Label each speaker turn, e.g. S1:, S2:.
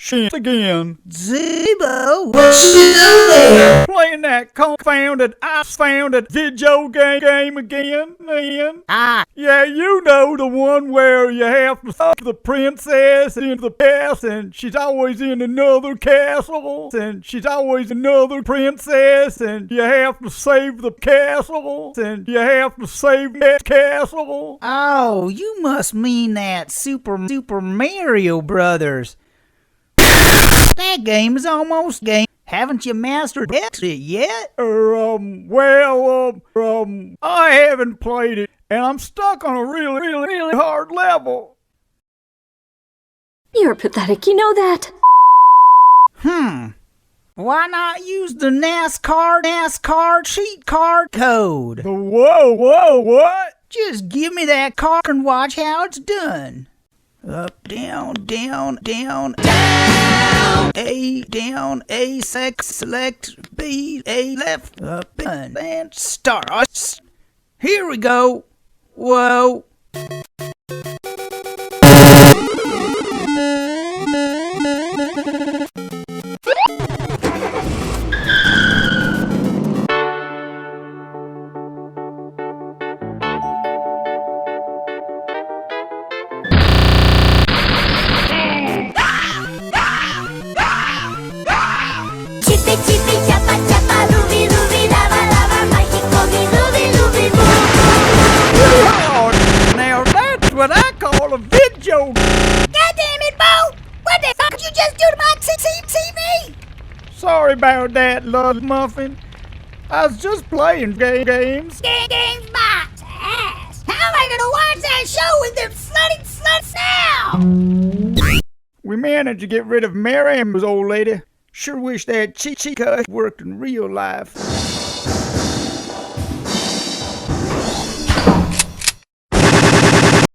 S1: shit again.
S2: Zebo, what you do there?
S1: Playing that confounded, I-founded video game again, man. Yeah, you know, the one where you have to fuck the princess in the past, and she's always in another castle, and she's always another princess, and you have to save the castle, and you have to save that castle.
S2: Oh, you must mean that Super Mario Brothers. That game is almost game. Haven't you mastered it yet?
S1: I haven't played it, and I'm stuck on a really hard level.
S3: You're pathetic, you know that.
S2: Why not use the NASCAR cheat card code?
S1: Whoa, what?
S2: Just give me that card and watch how it's done. Up, down, down, down, down. A, down, A, select, B, A, left, up, and start. Here we go. Whoa.
S1: Now that's what I call a video.
S4: God damn it, Bo! What the fuck did you just do to my TV?
S1: Sorry about that, Love Muffin. I was just playing games.
S4: Games my ass! How am I gonna watch that show with them sluts now?
S1: We managed to get rid of Mary and his old lady. Sure wish that cheat code worked in real life.